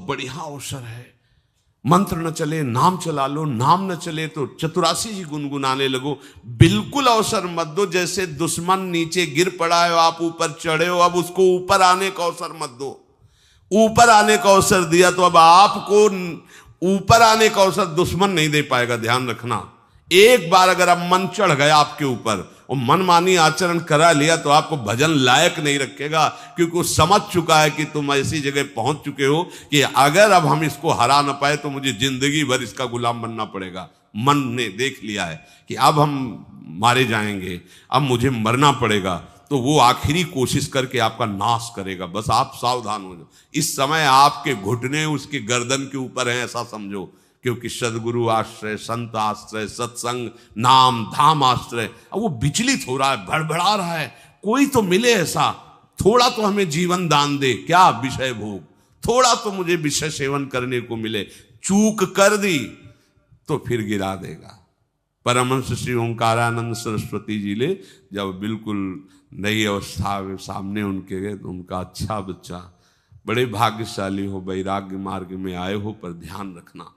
बढ़िया अवसर है। मंत्र न चले नाम चला लो, नाम न चले तो चतुरासी जी गुनगुनाने लगो। बिल्कुल अवसर मत दो। जैसे दुश्मन नीचे गिर पड़ा है, आप ऊपर चढ़े हो, अब उसको ऊपर आने का अवसर मत दो। ऊपर आने का अवसर दिया तो अब आपको ऊपर आने का अवसर दुश्मन नहीं दे पाएगा। ध्यान रखना, एक बार अगर अब मन चढ़ गया आपके ऊपर और मनमानी आचरण करा लिया तो आपको भजन लायक नहीं रखेगा, क्योंकि वो समझ चुका है कि तुम ऐसी जगह पहुंच चुके हो कि अगर अब हम इसको हरा ना पाए तो मुझे जिंदगी भर इसका गुलाम बनना पड़ेगा। मन ने देख लिया है कि अब हम मारे जाएंगे, अब मुझे मरना पड़ेगा, तो वो आखिरी कोशिश करके आपका नाश करेगा। बस आप सावधान हो जाओ। इस समय आपके घुटने उसके गर्दन के ऊपर हैं, ऐसा समझो, क्योंकि सदगुरु आश्रय, संत आश्रय, सत्संग, नाम धाम आश्रय। अब वो विचलित हो रहा है, भड़बड़ा रहा है, कोई तो मिले ऐसा, थोड़ा तो हमें जीवन दान दे, क्या विषय भोग, थोड़ा तो मुझे विषय सेवन करने को मिले। चूक कर दी तो फिर गिरा देगा। परमहंस श्री ओंकारानंद सरस्वती जी ले जब बिल्कुल नई अवस्था में सामने उनके गए तो उनका, अच्छा बच्चा, बड़े भाग्यशाली हो, वैराग्य मार्ग में आए हो, पर ध्यान रखना,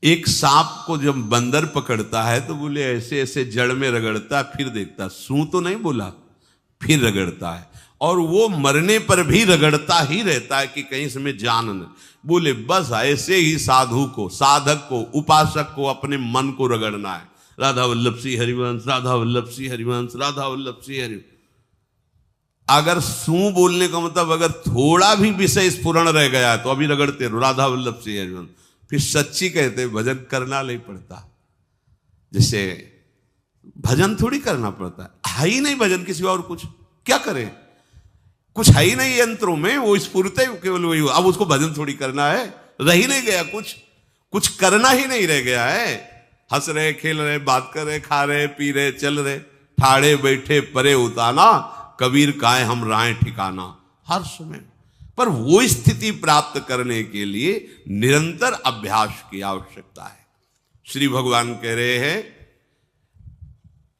एक सांप को जब बंदर पकड़ता है तो बोले ऐसे ऐसे जड़ में रगड़ता, फिर देखता, सू तो नहीं बोला, फिर रगड़ता है, और वो मरने पर भी रगड़ता ही रहता है कि कहीं इसमें जान न। बोले बस ऐसे ही साधु को, साधक को, उपासक को अपने मन को रगड़ना है। राधा वल्लभ श्री हरिवंश, राधा वल्लभ श्री हरिवंश, राधा वल्लभ श्री हरिवंश। अगर सू बोलने का मतलब अगर थोड़ा भी विषय स्फुरण रह गया है तो अभी रगड़ते रहो, राधा वल्लभ श्री हरिवंश। फिर सच्ची कहते भजन करना नहीं पड़ता। जैसे भजन थोड़ी करना पड़ता है ही नहीं भजन, किसी और कुछ क्या करे, कुछ है ही नहीं यंत्रों में, वो स्फुरते केवल वही। अब उसको भजन थोड़ी करना है, रह ही नहीं गया, कुछ करना ही नहीं रह गया है। हंस रहे, खेल रहे, बात कर रहे, खा रहे, पी रहे, चल रहे, ठाड़े बैठे परे उताना, कबीर काहे हम राय ठिकाना। हर समय पर वो स्थिति प्राप्त करने के लिए निरंतर अभ्यास की आवश्यकता है। श्री भगवान कह रहे हैं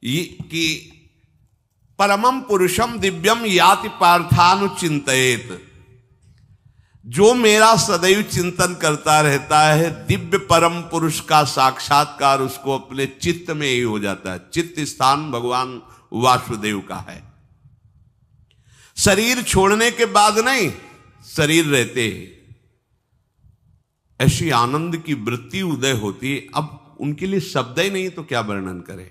कि परमम पुरुषम दिव्यम याति पार्थानुचिंतयेत। जो मेरा सदैव चिंतन करता रहता है, दिव्य परम पुरुष का साक्षात्कार उसको अपने चित्त में ही हो जाता है। चित्त स्थान भगवान वासुदेव का है। शरीर छोड़ने के बाद नहीं, शरीर रहते ऐसी आनंद की वृत्ति उदय होती है। अब उनके लिए शब्द ही नहीं तो क्या वर्णन करें।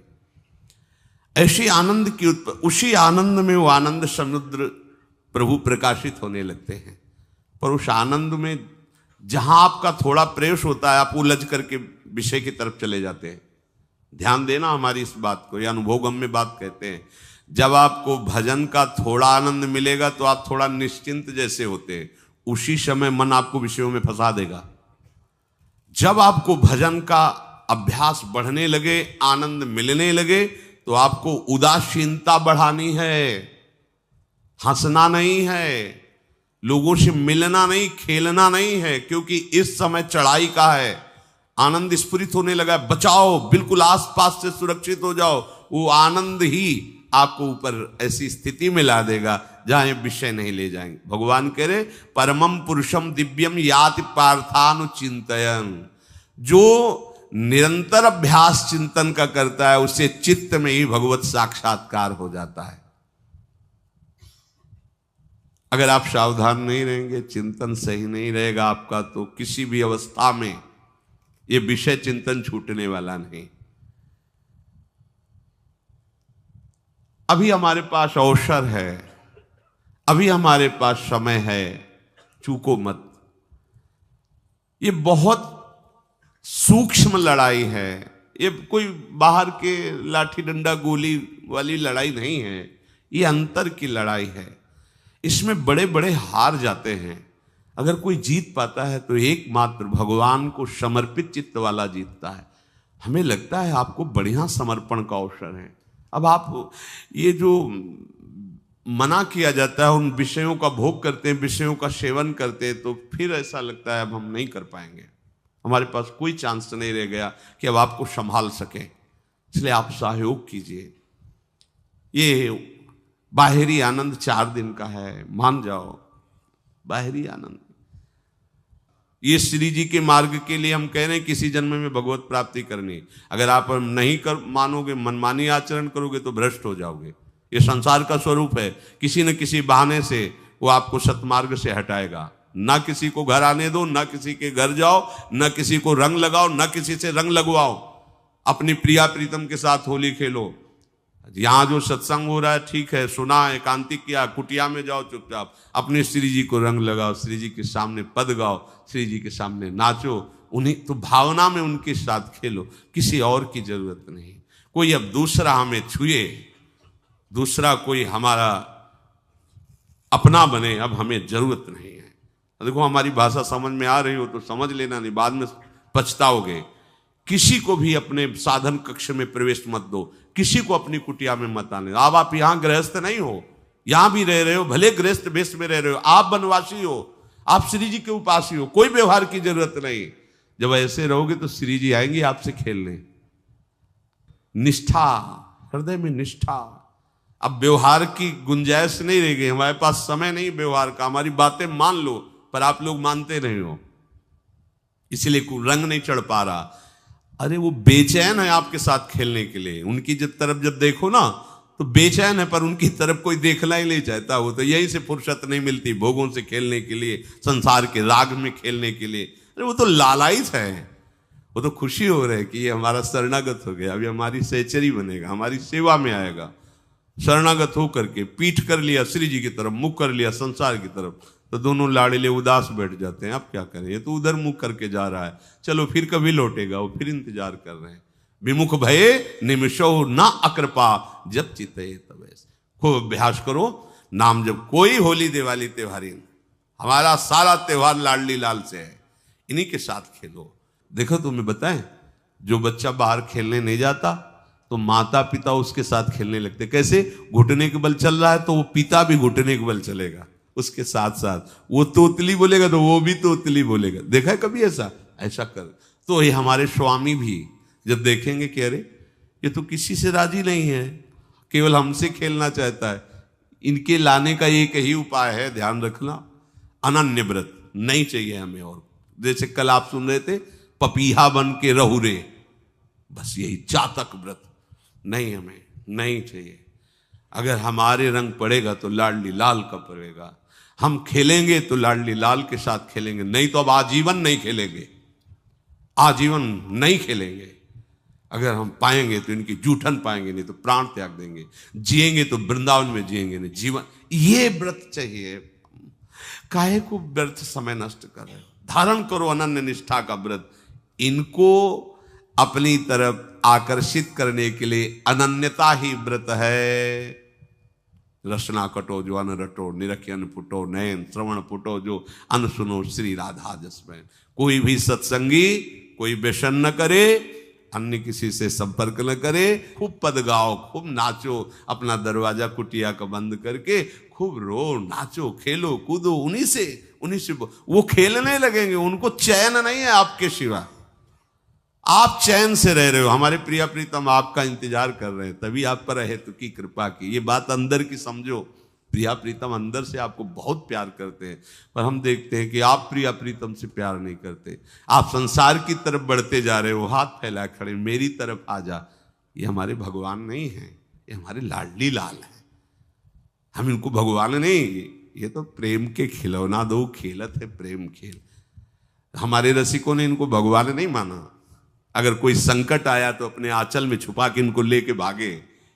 ऐसी आनंद की उसी आनंद में वो आनंद समुद्र प्रभु प्रकाशित होने लगते हैं। पर उस आनंद में जहां आपका थोड़ा प्रवेश होता है, आप उलझ करके विषय की तरफ चले जाते हैं। ध्यान देना हमारी इस बात को, यह अनुभवगम्य बात कहते हैं। जब आपको भजन का थोड़ा आनंद मिलेगा तो आप थोड़ा निश्चिंत जैसे होते हैं, उसी समय मन आपको विषयों में फंसा देगा। जब आपको भजन का अभ्यास बढ़ने लगे, आनंद मिलने लगे, तो आपको उदासीनता बढ़ानी है, हंसना नहीं है, लोगों से मिलना नहीं, खेलना नहीं है, क्योंकि इस समय चढ़ाई का है। आनंद स्फुरित होने लगा, बचाओ, बिल्कुल आसपास से सुरक्षित हो जाओ। वो आनंद ही आपको ऊपर ऐसी स्थिति में ला देगा जहां ये विषय नहीं ले जाएंगे। भगवान कह रहे परमम पुरुषम दिव्यम याति पार्थानुचिंतयन्। जो निरंतर अभ्यास चिंतन का करता है, उससे चित्त में ही भगवत साक्षात्कार हो जाता है। अगर आप सावधान नहीं रहेंगे, चिंतन सही नहीं रहेगा आपका, तो किसी भी अवस्था में ये विषय चिंतन छूटने वाला नहीं। अभी हमारे पास अवसर है, अभी हमारे पास समय है, चूको मत। ये बहुत सूक्ष्म लड़ाई है, ये कोई बाहर के लाठी डंडा गोली वाली लड़ाई नहीं है, ये अंतर की लड़ाई है। इसमें बड़े बड़े हार जाते हैं। अगर कोई जीत पाता है तो एकमात्र भगवान को समर्पित चित्त वाला जीतता है। हमें लगता है आपको बढ़िया समर्पण का अवसर है। अब आप ये जो मना किया जाता है, उन विषयों का भोग करते हैं, विषयों का सेवन करते हैं, तो फिर ऐसा लगता है अब हम नहीं कर पाएंगे, हमारे पास कोई चांस नहीं रह गया कि अब आपको संभाल सके। इसलिए आप सहयोग कीजिए। ये बाहरी आनंद 4 दिन का है, मान जाओ, बाहरी आनंद। ये श्री जी के मार्ग के लिए हम कह रहे हैं किसी जन्म में भगवत प्राप्ति करनी। अगर आप नहीं कर मानोगे, मनमानी आचरण करोगे तो भ्रष्ट हो जाओगे। ये संसार का स्वरूप है, किसी न किसी बहाने से वो आपको सतमार्ग से हटाएगा। ना किसी को घर आने दो, ना किसी के घर जाओ, ना किसी को रंग लगाओ, ना किसी से रंग लगवाओ। अपनी प्रिया प्रीतम के साथ होली खेलो। यहाँ जो सत्संग हो रहा है ठीक है, सुना, एकांतिक किया, कुटिया में जाओ चुपचाप, अपने श्री जी को रंग लगाओ, श्री जी के सामने पद गाओ, श्री जी के सामने नाचो, उन्हीं तो भावना में उनके साथ खेलो, किसी और की जरूरत नहीं। कोई अब दूसरा हमें छुए, दूसरा कोई हमारा अपना बने, अब हमें जरूरत नहीं है। देखो हमारी भाषा समझ में आ रही हो तो समझ लेना, नहीं बाद में पछताओगे। किसी को भी अपने साधन कक्ष में प्रवेश मत दो, किसी को अपनी कुटिया में मत आने। अब आप यहाँ गृहस्थ नहीं हो, यहां भी रह रहे हो, भले गृहस्थ वेश में रह रहे हो, आप वनवासी हो, आप श्री जी के उपासी हो, कोई व्यवहार की जरूरत नहीं। जब ऐसे रहोगे तो श्री जी आएंगे आपसे खेलने। निष्ठा, हृदय में निष्ठा। अब व्यवहार की गुंजाइश नहीं रह गई, हमारे पास समय नहीं व्यवहार का। हमारी बातें मान लो पर आप लोग मानते नहीं हो, इसलिए रंग नहीं चढ़ पा रहा। अरे वो बेचैन है आपके साथ खेलने के लिए, उनकी तरफ जब देखो ना तो बेचैन है, पर उनकी तरफ कोई देखना ही नहीं चाहता। वो तो यही से फुर्सत नहीं मिलती भोगों से खेलने के लिए, संसार के राग में खेलने के लिए। अरे वो तो लालायित है, वो तो खुशी हो रही है कि ये हमारा शरणागत हो गया, अभी हमारी सहचरी बनेगा, हमारी सेवा में आएगा। शरणागत हो करके पीठ कर लिया श्री जी की तरफ, मुख कर लिया संसार की तरफ, तो दोनों लाड़िले उदास बैठ जाते हैं। अब क्या करें, ये तो उधर मुख करके जा रहा है, चलो फिर कभी लौटेगा, वो फिर इंतजार कर रहे हैं। विमुख भये निमिषो ना अकृपा, जब चिते तब। खूब अभ्यास करो नाम। जब कोई होली दिवाली त्योहारी, हमारा सारा त्योहार लाडली लाल से है, इन्हीं के साथ खेलो। देखो तुम्हें बताएं, जो बच्चा बाहर खेलने नहीं जाता तो माता पिता उसके साथ खेलने लगते। कैसे? घुटने के बल चल रहा है तो वो पिता भी घुटने के बल चलेगा उसके साथ साथ। वो तोतली बोलेगा तो वो भी तोतली बोलेगा। देखा है कभी ऐसा? ऐसा कर। तो ये हमारे स्वामी भी जब देखेंगे कि अरे ये तो किसी से राजी नहीं है, केवल हमसे खेलना चाहता है, इनके लाने का एक ही उपाय है, ध्यान रखना, अनन्य व्रत नहीं चाहिए हमें। और जैसे कल आप सुन रहे थे, पपीहा बन के रहू रे, बस यही चातक व्रत नहीं, हमें नहीं चाहिए। अगर हमारे रंग पड़ेगा तो लाडली लाल का पड़ेगा, हम खेलेंगे तो लाडली लाल के साथ खेलेंगे, नहीं तो अब आजीवन नहीं खेलेंगे, आजीवन नहीं खेलेंगे। अगर हम पाएंगे तो इनकी जूठन पाएंगे, नहीं तो प्राण त्याग देंगे। जिएंगे तो वृंदावन में जिएंगे, नहीं जीवन। ये व्रत चाहिए। काहे को व्यर्थ समय नष्ट कर रहे हो? धारण करो अनन्य निष्ठा का व्रत। इनको अपनी तरफ आकर्षित करने के लिए अनन्यता ही व्रत है। रसना कटो जो अन रटो, निरखियन फुटो नयन, श्रवण फुटो जो अन सुनो, श्री राधा जसमैन। कोई भी सत्संगी कोई व्यसन न करे, अन्य किसी से संपर्क न करे, खूब पद गाओ, खूब नाचो, अपना दरवाजा कुटिया का बंद करके खूब रो, नाचो, खेलो, कूदो, उन्हीं से वो खेलने लगेंगे। उनको चैन नहीं है आपके सिवा, आप चैन से रह रहे हो। हमारे प्रिया प्रीतम आपका इंतजार कर रहे हैं, तभी आप पर हेतु की कृपा की। ये बात अंदर की समझो, प्रिया प्रीतम अंदर से आपको बहुत प्यार करते हैं, पर हम देखते हैं कि आप प्रिया प्रीतम से प्यार नहीं करते। आप संसार की तरफ बढ़ते जा रहे हो, हाथ फैला खड़े, मेरी तरफ आ जा। ये हमारे भगवान नहीं है, ये हमारे लाडली लाल हैं। हम इनको भगवान नहीं, ये तो प्रेम के खिलौना दो खेलत है, प्रेम खेल। हमारे रसिकों ने इनको भगवान नहीं माना। अगर कोई संकट आया तो अपने आंचल में छुपा के इनको लेके भागे।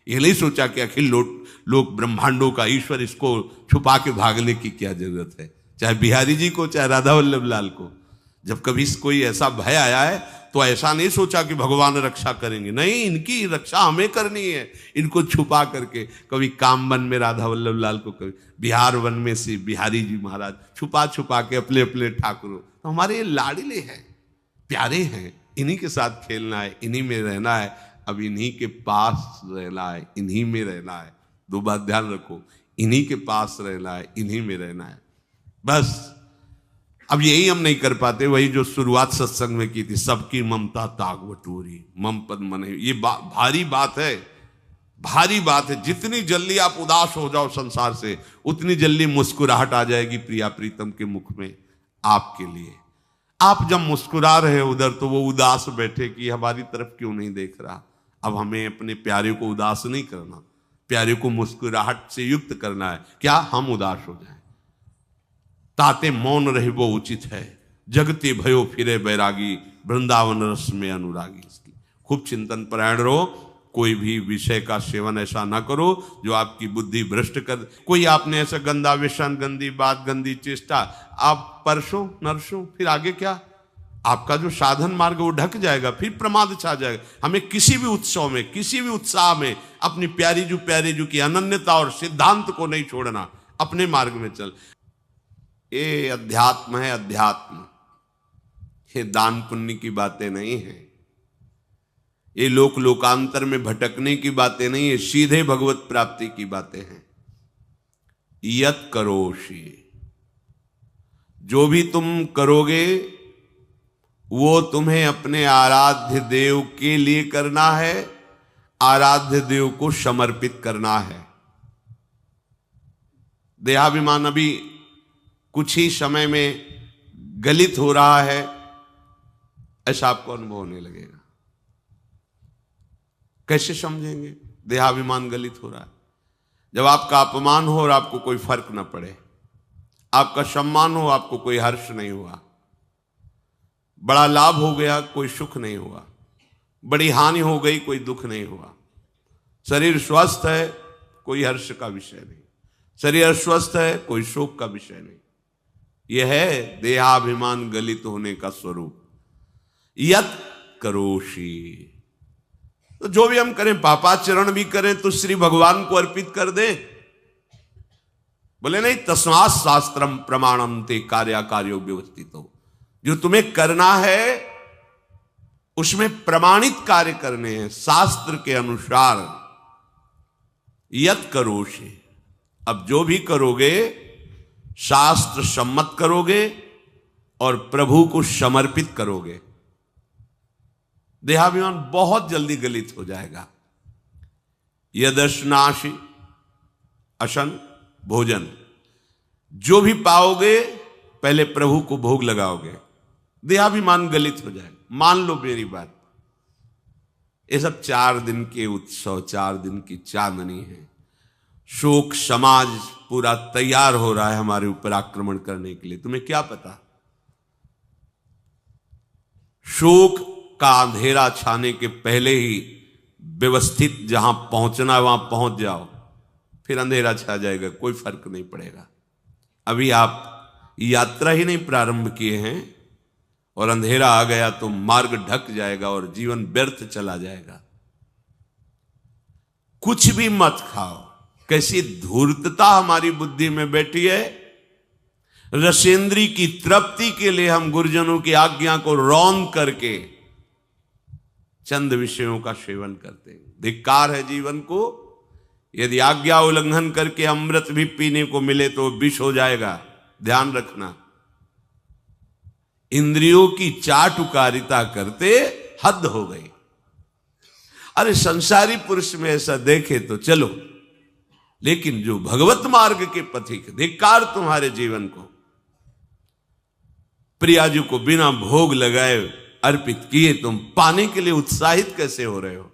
ये नहीं सोचा कि अखिल लोक ब्रह्मांडों का ईश्वर, इसको छुपा के भागने की क्या जरूरत है। चाहे बिहारी जी को, चाहे राधा वल्लभ लाल को, जब कभी कोई ऐसा भय आया है तो ऐसा नहीं सोचा कि भगवान रक्षा करेंगे, नहीं, इनकी रक्षा हमें करनी है। इनको छुपा करके, कभी काम वन में राधा वल्लभ लाल को, कभी बिहार वन में से बिहारी जी महाराज, छुपा छुपा के अपने अपने ठाकुरों। तो हमारे ये लाडले हैं, प्यारे हैं, इन्हीं के साथ खेलना है, इन्हीं में रहना है। अब इन्हीं के पास रहना है, इन्हीं में रहना है। दो बात ध्यान रखो, इन्हीं के पास रहना है, इन्हीं में रहना है, बस। अब यही हम नहीं कर पाते, वही जो शुरुआत सत्संग में की थी, सबकी ममता ताग बटोरी, मम पद मन। ये भारी बात है, भारी बात है। जितनी जल्दी आप उदास हो जाओ संसार से, उतनी जल्दी मुस्कुराहट आ जाएगी प्रिया प्रीतम के मुख में आपके लिए। आप जब मुस्कुरा रहे उधर तो वो उदास बैठे कि हमारी तरफ क्यों नहीं देख रहा। अब हमें अपने प्यारे को उदास नहीं करना, प्यारे को मुस्कुराहट से युक्त करना है। क्या हम उदास हो जाएं? ताते मौन रहे वो उचित है, जगते भयो फिरे बैरागी, वृंदावन रस में अनुरागी। इसकी खूब चिंतन परायण रहो, कोई भी विषय का सेवन ऐसा ना करो जो आपकी बुद्धि भ्रष्ट कर। कोई आपने ऐसा गंदा व्यसन, गंदी बात, गंदी चेष्टा आप परसों नरसों, फिर आगे क्या? आपका जो साधन मार्ग वो ढक जाएगा, फिर प्रमाद छा जाएगा। हमें किसी भी उत्सव में, किसी भी उत्साह में अपनी प्यारी जू की अनन्यता और सिद्धांत को नहीं छोड़ना, अपने मार्ग में चल। ये अध्यात्म है, अध्यात्म। ये दान पुण्य की बातें नहीं है, ये लोक लोकांतर में भटकने की बातें नहीं है, सीधे भगवत प्राप्ति की बातें हैं। यत करोषि, जो भी तुम करोगे वो तुम्हें अपने आराध्य देव के लिए करना है, आराध्य देव को समर्पित करना है। देहाभिमान अभी कुछ ही समय में गलित हो रहा है, ऐसा आपको अनुभव होने लगेगा। कैसे समझेंगे देहाभिमान गलित हो रहा है? जब आपका अपमान हो और आपको कोई फर्क न पड़े, आपका सम्मान हो, आपको कोई हर्ष नहीं हुआ, बड़ा लाभ हो गया, कोई सुख नहीं हुआ, बड़ी हानि हो गई, कोई दुख नहीं हुआ, शरीर स्वस्थ है, कोई हर्ष का विषय नहीं, शरीर अस्वस्थ है, कोई शोक का विषय नहीं। यह है देहाभिमान गलित होने का स्वरूप। यत करोषि, तो जो भी हम करें, पापाचरण भी करें तो श्री भगवान को अर्पित कर दे। बोले नहीं, तस्मात् शास्त्रम प्रमाणम ते कार्याकार्यो व्यवस्थितो। जो तुम्हें करना है उसमें प्रमाणित कार्य करने हैं, शास्त्र के अनुसार। यत करोषि, अब जो भी करोगे शास्त्र सम्मत करोगे और प्रभु को समर्पित करोगे, देहाभिमान बहुत जल्दी गलित हो जाएगा। यदश्नाशी, अशन भोजन, जो भी पाओगे पहले प्रभु को भोग लगाओगे, देहाभिमान गलित हो जाएगा। मान लो मेरी बात, ये सब 4 दिन के उत्सव, 4 दिन की चांदनी है। शोक समाज पूरा तैयार हो रहा है हमारे ऊपर आक्रमण करने के लिए। तुम्हें क्या पता, शोक का अंधेरा छाने के पहले ही व्यवस्थित जहां पहुंचना है वहां पहुंच जाओ, फिर अंधेरा छा जाएगा, कोई फर्क नहीं पड़ेगा। अभी आप यात्रा ही नहीं प्रारंभ किए हैं और अंधेरा आ गया तो मार्ग ढक जाएगा और जीवन व्यर्थ चला जाएगा। कुछ भी मत खाओ। कैसी धूर्तता हमारी बुद्धि में बैठी है। रसेंद्री की तृप्ति के लिए हम गुरुजनों की आज्ञा को रौंद करके चंद विषयों का सेवन करते हैं। धिक्कार है जीवन को। यदि आज्ञा उल्लंघन करके अमृत भी पीने को मिले तो विष हो जाएगा, ध्यान रखना। इंद्रियों की चाटुकारिता करते हद हो गई। अरे संसारी पुरुष में ऐसा देखे तो चलो, लेकिन जो भगवत मार्ग के पथिक, धिक्कार तुम्हारे जीवन को। प्रियाजू को बिना भोग लगाए अर्पित किए तुम पाने के लिए उत्साहित कैसे हो रहे हो?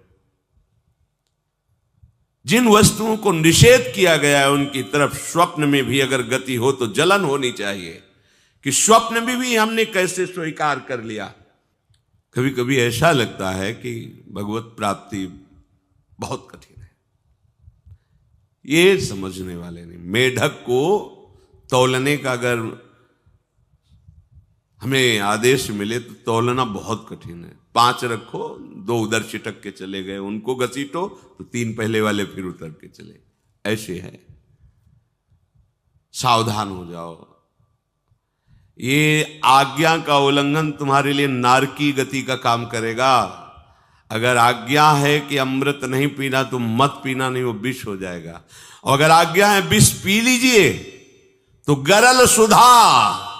जिन वस्तुओं को निषेध किया गया है उनकी तरफ स्वप्न में भी अगर गति हो तो जलन होनी चाहिए कि स्वप्न में भी हमने कैसे स्वीकार कर लिया। कभी कभी ऐसा लगता है कि भगवत प्राप्ति बहुत कठिन है, ये समझने वाले नहीं। मेढक को तौलने का अगर हमें आदेश मिले तो तौलना बहुत कठिन है। 5 रखो, 2 उधर छिटक के चले गए, उनको घसीटो तो 3 पहले वाले फिर उतर के चले, ऐसे है। सावधान हो जाओ। ये आज्ञा का उल्लंघन तुम्हारे लिए नारकी गति का काम करेगा। अगर आज्ञा है कि अमृत नहीं पीना तो मत पीना, नहीं वो विष हो जाएगा। और अगर आज्ञा है विष पी लीजिए तो गरल सुधा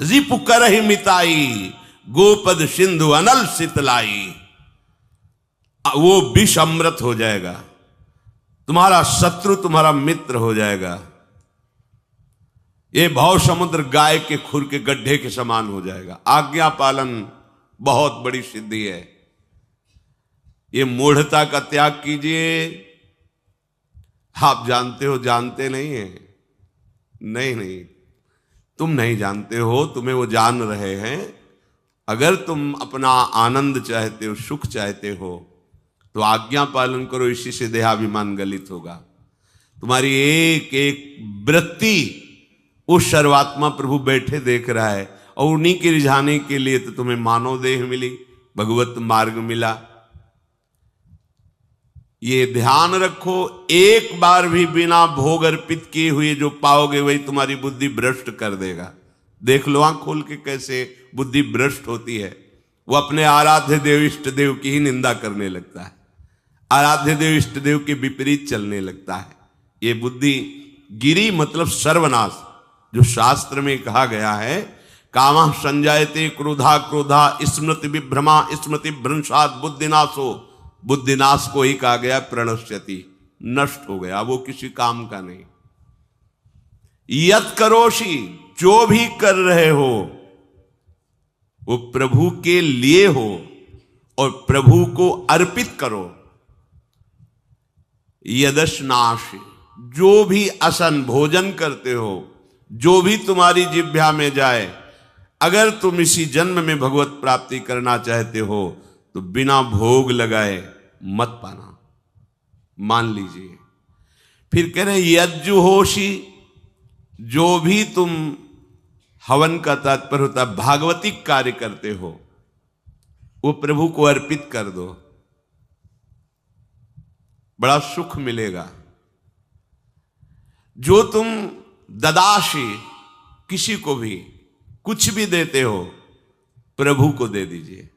रिपु करहि मिताई, गोपद सिंधु अनल शीतलाई। वो विष अमृत हो जाएगा, तुम्हारा शत्रु तुम्हारा मित्र हो जाएगा। ये भव समुद्र गाय के खुर के गड्ढे के समान हो जाएगा। आज्ञा पालन बहुत बड़ी सिद्धि है। ये मूढ़ता का त्याग कीजिए। आप जानते हो, जानते नहीं है? नहीं, तुम नहीं जानते हो, तुम्हें वो जान रहे हैं। अगर तुम अपना आनंद चाहते हो, सुख चाहते हो, तो आज्ञा पालन करो। इसी से देहाभिमान गलित होगा। तुम्हारी एक एक वृत्ति उस सर्वात्मा प्रभु बैठे देख रहा है, और उन्हीं के रिझाने के लिए तो तुम्हें मानव देह मिली, भगवत मार्ग मिला। ये ध्यान रखो, एक बार भी बिना भोग अर्पित किए हुए जो पाओगे वही तुम्हारी बुद्धि भ्रष्ट कर देगा। देख लो आंख खोल के कैसे बुद्धि भ्रष्ट होती है। वो अपने आराध्य देव इष्ट देव की ही निंदा करने लगता है, आराध्य देव इष्ट देव के विपरीत चलने लगता है। ये बुद्धि गिरी मतलब सर्वनाश। जो शास्त्र में कहा गया है, कामः संजायते क्रोधा क्रोधा स्मृति विभ्रमा स्मृति भ्रंशात् बुद्धिनाशो। बुद्धिनाश को ही कहा गया प्रणश्यति, नष्ट हो गया, वो किसी काम का नहीं। यत करोषि, जो भी कर रहे हो वो प्रभु के लिए हो और प्रभु को अर्पित करो। यदश्नाश, जो भी असन भोजन करते हो, जो भी तुम्हारी जिह्वा में जाए, अगर तुम इसी जन्म में भगवत प्राप्ति करना चाहते हो तो बिना भोग लगाए मत पाना, मान लीजिए। फिर कह रहे यज्जुहोषि, जो भी तुम, हवन का तात्पर्य होता है भागवतिक कार्य करते हो, वो प्रभु को अर्पित कर दो, बड़ा सुख मिलेगा। जो तुम ददाशी, किसी को भी कुछ भी देते हो, प्रभु को दे दीजिए।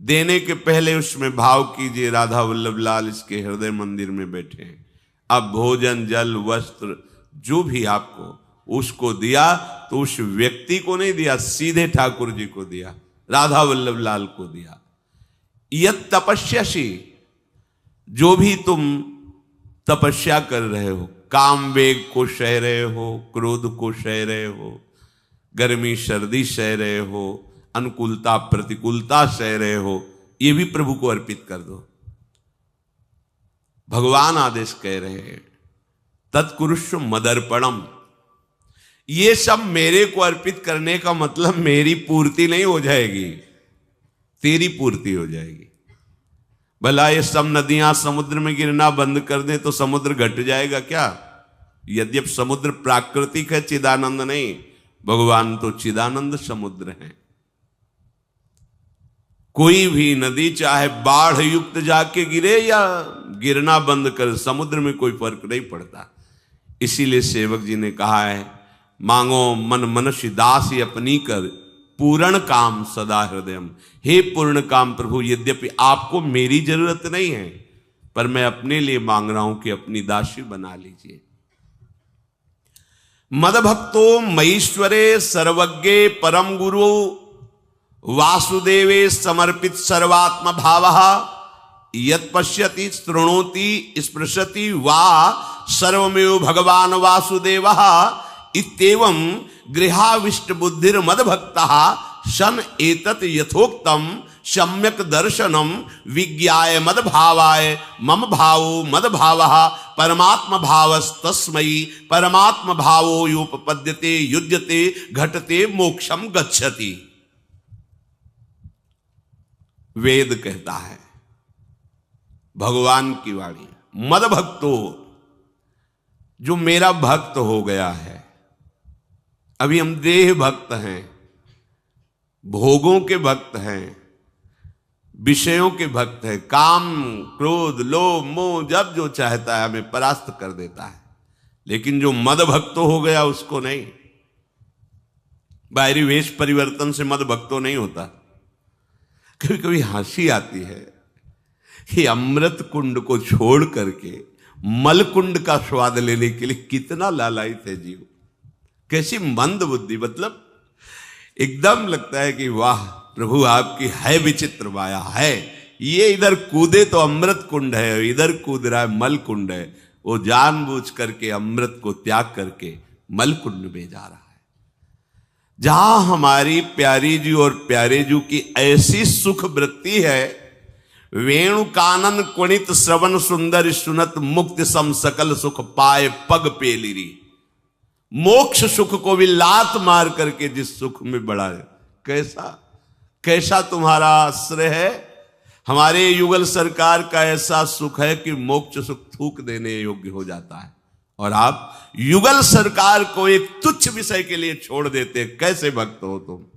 देने के पहले उसमें भाव कीजिए, राधा वल्लभ लाल इसके हृदय मंदिर में बैठे हैं। अब भोजन जल वस्त्र जो भी आपको उसको दिया तो उस व्यक्ति को नहीं दिया, सीधे ठाकुर जी को दिया, राधा वल्लभ लाल को दिया। यत तपस्यासी, जो भी तुम तपस्या कर रहे हो, काम वेग को सह रहे हो, क्रोध को सह रहे हो, गर्मी सर्दी सह रहे हो, अनुकूलता प्रतिकूलता सह रहे हो, ये भी प्रभु को अर्पित कर दो। भगवान आदेश कह रहे हैं तत्कुरुष्व मदर्पणम। ये सब मेरे को अर्पित करने का मतलब मेरी पूर्ति नहीं हो जाएगी, तेरी पूर्ति हो जाएगी। भला ये सब नदियां समुद्र में गिरना बंद कर दें तो समुद्र घट जाएगा क्या? यद्यप समुद्र प्राकृतिक है, चिदानंद नहीं, भगवान तो चिदानंद समुद्र है। कोई भी नदी चाहे बाढ़ युक्त जाके गिरे या गिरना बंद कर, समुद्र में कोई फर्क नहीं पड़ता। इसीलिए सेवक जी ने कहा है, मांगो मन मनुष्य दास अपनी कर, पूर्ण काम सदा हृदयम। हे पूर्ण काम प्रभु, यद्यपि आपको मेरी जरूरत नहीं है, पर मैं अपने लिए मांग रहा हूं कि अपनी दासी बना लीजिए। मद भक्तो मईश्वरे सर्वज्ञे परम गुरु वासुदेवे समर्पित सर्वात्म भावः यत् पश्यति शृणोति स्पृशति वा सर्वमेव भगवान वासुदेवः इत्येवं गृहाविष्ट बुद्धिर मद भक्तः सन एतत् यथोक्तम सम्यक दर्शनम विज्ञाय मद भावाय मम भावो मद भावः परमात्म भावस्तस्मै परमात्म भावो योपपद्यते युज्यते घटते मोक्षम गच्छति। वेद कहता है, भगवान की वाणी, मद भक्तो, जो मेरा भक्त हो गया है। अभी हम देह भक्त हैं, भोगों के भक्त हैं, विषयों के भक्त हैं, काम क्रोध लोभ मोह जब जो चाहता है हमें परास्त कर देता है। लेकिन जो मद भक्त हो गया उसको नहीं। बाहरी वेश परिवर्तन से मद भक्तो नहीं होता। कभी कभी हंसी आती है कि अमृत कुंड को छोड़ करके मल कुंड का स्वाद लेने के लिए कितना लालायित है जीव। कैसी मंद बुद्धि, मतलब एकदम लगता है कि वाह प्रभु आपकी है विचित्र माया है। ये इधर कूदे तो अमृत कुंड है, इधर कूद रहा है मल कुंड है। वो जानबूझ करके अमृत को त्याग करके मलकुंड में जा रहा है, जहां हमारी प्यारी जी और प्यारे जी की ऐसी सुख वृत्ति है, वेणु कानन कुणित श्रवण सुंदर सुनत मुक्ति सम सकल सुख पाए पग पेलिरी। मोक्ष सुख को भी लात मार करके जिस सुख में बढ़ा है, कैसा कैसा तुम्हारा आश्रय है। हमारे युगल सरकार का ऐसा सुख है कि मोक्ष सुख थूक देने योग्य हो जाता है, और आप युगल सरकार को एक तुच्छ विषय के लिए छोड़ देते। कैसे भक्त हो तुम।